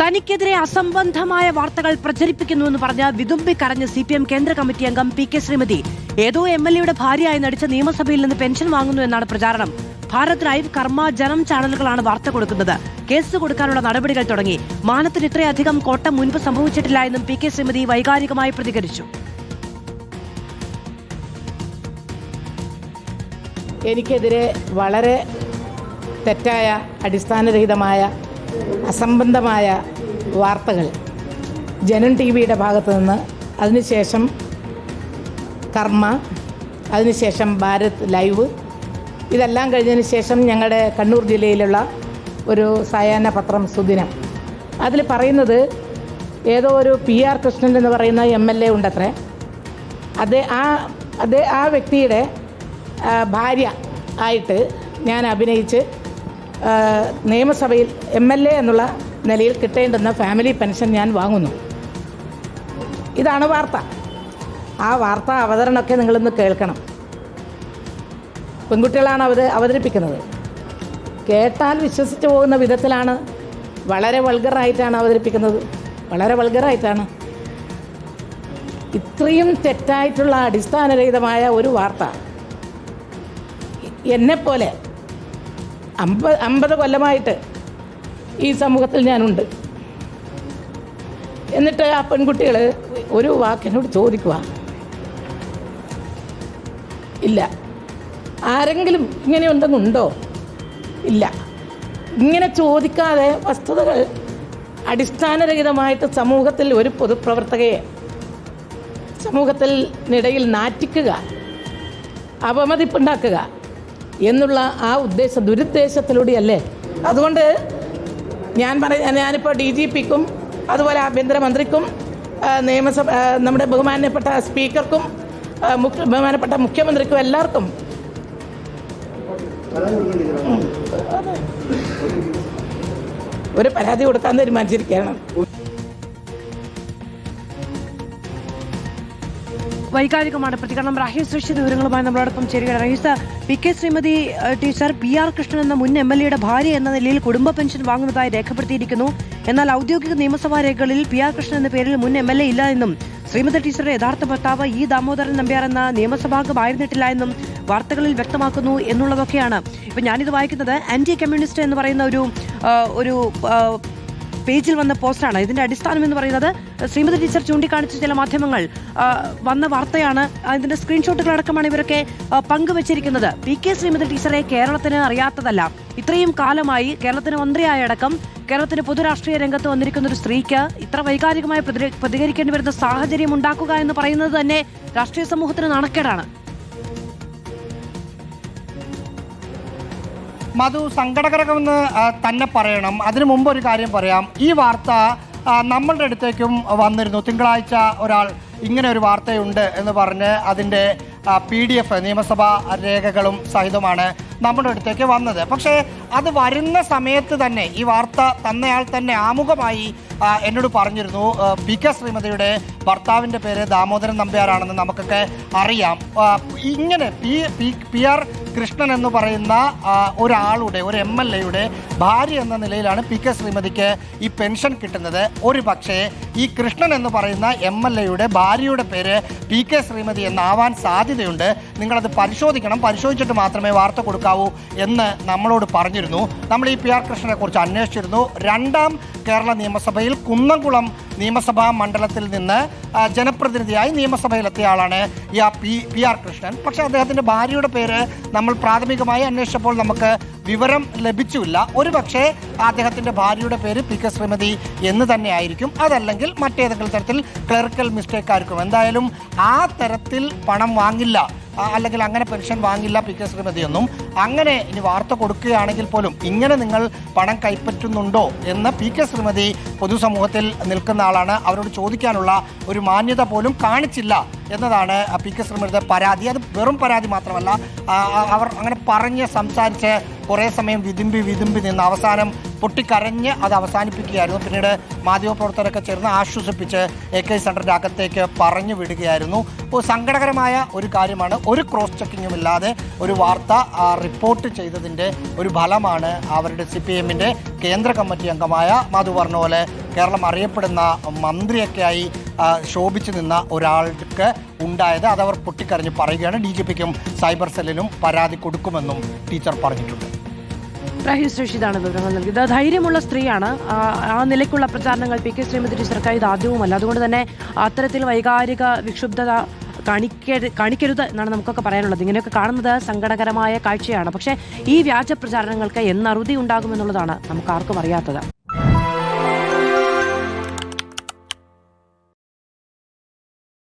തനിക്കെതിരെ അസംബന്ധമായ വാർത്തകൾ പ്രചരിപ്പിക്കുന്നുവെന്ന് പറഞ്ഞ വിതുമ്പി കരഞ്ഞ CPM കേന്ദ്ര കമ്മിറ്റി അംഗം PK ശ്രീമതി ഏതോ MLA ഭാര്യയായി നടിച്ച നിയമസഭയിൽ നിന്ന് പെൻഷൻ വാങ്ങുന്നു എന്നാണ് പ്രചാരണം. ഭാരത് ലൈവ്, കർമ്മ, ജനം ചാനലുകളാണ് വാർത്ത കൊടുക്കുന്നത്. കേസ് കൊടുക്കാനുള്ള നടപടികൾ തുടങ്ങി. മാനത്തിന് ഇത്രയധികം കോട്ടം മുൻപ് സംഭവിച്ചിട്ടില്ല എന്നും PK ശ്രീമതി വൈകാരികമായി പ്രതികരിച്ചു. എനിക്കെതിരെ വളരെ തെറ്റായ, അടിസ്ഥാനരഹിതമായ, അസംബന്ധമായ വാർത്തകൾ ജനം TVയുടെ ഭാഗത്തു നിന്ന്, അതിനുശേഷം കർമ്മ, അതിനുശേഷം ഭാരത് ലൈവ്, ഇതെല്ലാം കഴിഞ്ഞതിന് ശേഷം ഞങ്ങളുടെ കണ്ണൂർ ജില്ലയിലുള്ള ഒരു സായാഹ്ന പത്രം സുദിനം, അതിൽ പറയുന്നത് ഏതോ ഒരു PR കൃഷ്ണൻ എന്ന് പറയുന്ന MLA ഉണ്ടത്രേ. ആ വ്യക്തിയുടെ ഭാര്യ ആയിട്ട് ഞാൻ അഭിനയിച്ച് നിയമസഭയിൽ MLA എന്നുള്ള നിലയിൽ കിട്ടേണ്ടുന്ന ഫാമിലി പെൻഷൻ ഞാൻ വാങ്ങുന്നു. ഇതാണ് വാർത്ത. ആ വാർത്ത അവതരണമൊക്കെ നിങ്ങളൊന്ന് കേൾക്കണം. പെൺകുട്ടികളാണ് അവതരിപ്പിക്കുന്നത്. കേട്ടാൽ വിശ്വസിച്ച് പോകുന്ന വിധത്തിലാണ്, വളരെ വൾഗറായിട്ടാണ് അവതരിപ്പിക്കുന്നത്. വളരെ വൾഗറായിട്ടാണ്. ഇത്രയും തെറ്റായിട്ടുള്ള, അടിസ്ഥാനരഹിതമായ ഒരു വാർത്ത എന്നെപ്പോലെ 50 കൊല്ലമായിട്ട് ഈ സമൂഹത്തിൽ ഞാനുണ്ട്. എന്നിട്ട് ആ പെൺകുട്ടികൾ ഒരു വാക്കിനോട് ചോദിക്കുക, ഇല്ല. ആരെങ്കിലും ഇങ്ങനെ ഉണ്ടെന്നുണ്ടോ? ഇല്ല. ഇങ്ങനെ ചോദിക്കാതെ വസ്തുതകൾ അടിസ്ഥാനരഹിതമായിട്ട് സമൂഹത്തിൽ ഒരു പൊതുപ്രവർത്തകയെ സമൂഹത്തിനിടയിൽ നാറ്റിക്കുക, അപമതിപ്പുണ്ടാക്കുക എന്നുള്ള ആ ദുരുദ്ദേശത്തിലൂടെയല്ലേ. അതുകൊണ്ട് ഞാനിപ്പോൾ DGPക്കും അതുപോലെ ആഭ്യന്തരമന്ത്രിക്കും നമ്മുടെ ബഹുമാനപ്പെട്ട സ്പീക്കർക്കും ബഹുമാനപ്പെട്ട മുഖ്യമന്ത്രിക്കും എല്ലാവർക്കും ഒരു പരാതി കൊടുക്കാൻ തീരുമാനിച്ചിരിക്കുകയാണ്. വൈകാരികമാണ് പ്രതികരണം. റഹീസ് റഷീദ് വിവരങ്ങളുമായി നമ്മളോടൊപ്പം ചേരുകയാണ്. Rahees, PK Shrimati teacher PR Krishnan എന്ന മുൻ MLAയുടെ ഭാര്യ എന്ന നിലയിൽ കുടുംബ പെൻഷൻ വാങ്ങുന്നതായി രേഖപ്പെടുത്തിയിരിക്കുന്നു. എന്നാൽ ഔദ്യോഗിക നിയമസഭാ രേഖകളിൽ PR കൃഷ്ണൻ എന്ന പേരിൽ മുൻ MLA ഇല്ല എന്നും ശ്രീമതി ടീച്ചറുടെ യഥാർത്ഥ ഭർത്താവ് ദാമോദരൻ നമ്പ്യാർ എന്ന നിയമസഭാംഗമായിരുന്നിട്ടില്ല എന്നും വാർത്തകളിൽ വ്യക്തമാക്കുന്നു എന്നുള്ളതൊക്കെയാണ്. ഇപ്പം ഞാനിത് വായിക്കുന്നത് ആന്റി കമ്മ്യൂണിസ്റ്റ് എന്ന് പറയുന്ന ഒരു പേജിൽ വന്ന പോസ്റ്റാണ്. ഇതിന്റെ അടിസ്ഥാനം എന്ന് പറയുന്നത് ശ്രീമതി ടീച്ചർ ചൂണ്ടിക്കാണിച്ച ചില മാധ്യമങ്ങൾ വന്ന വാർത്തയാണ്. അതിന്റെ സ്ക്രീൻഷോട്ടുകളടക്കമാണ് ഇവരൊക്കെ പങ്കുവച്ചിരിക്കുന്നത്. PK ശ്രീമതി ടീച്ചറെ കേരളത്തിന് അറിയാത്തതല്ല. ഇത്രയും കാലമായി കേരളത്തിന് മന്ത്രിയായടക്കം കേരളത്തിന് പൊതുരാഷ്ട്രീയ രംഗത്ത് വന്നിരിക്കുന്ന ഒരു സ്ത്രീക്ക് ഇത്ര വൈകാരികമായി പ്രതികരിക്കേണ്ടി വരുന്ന സാഹചര്യം ഉണ്ടാക്കുക എന്ന് പറയുന്നത് തന്നെ രാഷ്ട്രീയ സമൂഹത്തിന് നാണക്കേടാണ്. മധു, സങ്കടകരമെന്ന് തന്നെ പറയണം. അതിനു മുമ്പ് ഒരു കാര്യം പറയാം. ഈ വാർത്ത നമ്മളുടെ അടുത്തേക്കും വന്നിരുന്നു. തിങ്കളാഴ്ച ഒരാൾ ഇങ്ങനെ ഒരു വാർത്തയുണ്ട് എന്ന് പറഞ്ഞ് അതിൻ്റെ PDF നിയമസഭാ രേഖകളും സഹിതമാണ് നമ്മുടെ അടുത്തേക്ക് വന്നത്. പക്ഷേ അത് വരുന്ന സമയത്ത് തന്നെ ഈ വാർത്ത തന്നയാൾ തന്നെ ആമുഖമായി എന്നോട് പറഞ്ഞിരുന്നു, PK ശ്രീമതിയുടെ ഭർത്താവിൻ്റെ പേര് ദാമോദരൻ നമ്പ്യാരാണെന്ന് നമുക്കൊക്കെ അറിയാം. ഇങ്ങനെ PR കൃഷ്ണൻ എന്ന് പറയുന്ന ഒരാളുടെ, ഒരു MLAയുടെ ഭാര്യ എന്ന നിലയിലാണ് PK ശ്രീമതിക്ക് ഈ പെൻഷൻ കിട്ടുന്നത്. ഒരു പക്ഷേ ഈ കൃഷ്ണൻ എന്ന് പറയുന്ന MLAയുടെ ഭാര്യയുടെ പേര് PK ശ്രീമതി എന്നാവാൻ സാധ്യതയുണ്ട്. നിങ്ങളത് പരിശോധിക്കണം, പരിശോധിച്ചിട്ട് മാത്രമേ വാർത്ത കൊടുക്കാവൂ എന്ന് നമ്മളോട് പറഞ്ഞിരുന്നു. നമ്മൾ ഈ PR കൃഷ്ണനെ കുറിച്ച് അന്വേഷിച്ചിരുന്നു. 2ാം കേരള നിയമസഭയിൽ കുന്നംകുളം നിയമസഭാ മണ്ഡലത്തിൽ നിന്ന് ജനപ്രതിനിധിയായി നിയമസഭയിലെത്തിയ ആളാണ് ഈ PR കൃഷ്ണൻ. പക്ഷേ അദ്ദേഹത്തിൻ്റെ ഭാര്യയുടെ പേര് നമ്മൾ പ്രാഥമികമായി അന്വേഷിച്ചപ്പോൾ നമുക്ക് വിവരം ലഭിച്ചില്ല. ഒരു പക്ഷേ അദ്ദേഹത്തിൻ്റെ ഭാര്യയുടെ പേര് PK ശ്രീമതി എന്ന് തന്നെ ആയിരിക്കും. അതല്ലെങ്കിൽ മറ്റേതെങ്കിലും തരത്തിൽ ക്ലറിക്കൽ മിസ്റ്റേക്ക് ആയിരിക്കും. എന്തായാലും ആ തരത്തിൽ പണം വാങ്ങില്ല, അല്ലെങ്കിൽ അങ്ങനെ പെൻഷൻ വാങ്ങില്ല PK ശ്രീമതി എന്നും. അങ്ങനെ ഇനി വാർത്ത കൊടുക്കുകയാണെങ്കിൽ പോലും ഇങ്ങനെ നിങ്ങൾ പണം കൈപ്പറ്റുന്നുണ്ടോ എന്ന് PK ശ്രീമതി പൊതുസമൂഹത്തിൽ നിൽക്കുന്ന ആളാണ്. അവരോട് ചോദിക്കാനുള്ള ഒരു മാന്യത പോലും കാണിച്ചില്ല എന്നതാണ് PK ശ്രീമതിയുടെ പരാതി. അത് വെറും പരാതി മാത്രമല്ല, അവർ അങ്ങനെ പറഞ്ഞ് സംസാരിച്ച് കുറേ സമയം വിതുമ്പി നിന്ന് അവസാനം പൊട്ടിക്കരഞ്ഞ് അത് അവസാനിപ്പിക്കുകയായിരുന്നു. പിന്നീട് മാധ്യമപ്രവർത്തകരൊക്കെ ചേർന്ന് ആശ്വസിപ്പിച്ച് AK സെൻ്ററിൻ്റെ അകത്തേക്ക് പറഞ്ഞു വിടുകയായിരുന്നു. അപ്പോൾ സങ്കടകരമായ ഒരു കാര്യമാണ്. ഒരു ക്രോസ് ചെക്കിങ്ങും ഇല്ലാതെ ഒരു വാർത്ത റിപ്പോർട്ട് ചെയ്തതിൻ്റെ ഒരു ഫലമാണ് അവരുടെ CPM-ൻ്റെ കേന്ദ്ര കമ്മിറ്റി അംഗമായ മധു പറഞ്ഞ പോലെ കേരളം അറിയപ്പെടുന്ന മന്ത്രിയൊക്കെയായി ശോഭിച്ചു നിന്ന ഒരാൾക്ക് ഉണ്ടായത്. അതവർ പൊട്ടിക്കരഞ്ഞ് പറയുകയാണ്. DGP-ക്കും സൈബർ സെല്ലിനും പരാതി കൊടുക്കുമെന്നും ടീച്ചർ പറഞ്ഞിട്ടുണ്ട്. റഹീസ് റഷീദാണ് വിവരങ്ങൾ നൽകിയത്. ധൈര്യമുള്ള സ്ത്രീയാണ്. ആ നിലയ്ക്കുള്ള പ്രചാരണങ്ങൾ PK ശ്രീമതി ടീച്ചർക്കായി ഇത് ആദ്യവുമല്ല. അതുകൊണ്ട് തന്നെ അത്തരത്തിൽ വൈകാരിക വിക്ഷുബ്ധത കാണിക്കരുത് എന്നാണ് നമുക്കൊക്കെ പറയാനുള്ളത്. ഇങ്ങനെയൊക്കെ കാണുന്നത് സങ്കടകരമായ കാഴ്ചയാണ്. പക്ഷേ ഈ വ്യാജ പ്രചാരണങ്ങൾക്ക് എന്നറുതി ഉണ്ടാകുമെന്നുള്ളതാണ് നമുക്ക് ആർക്കും അറിയാത്തത്.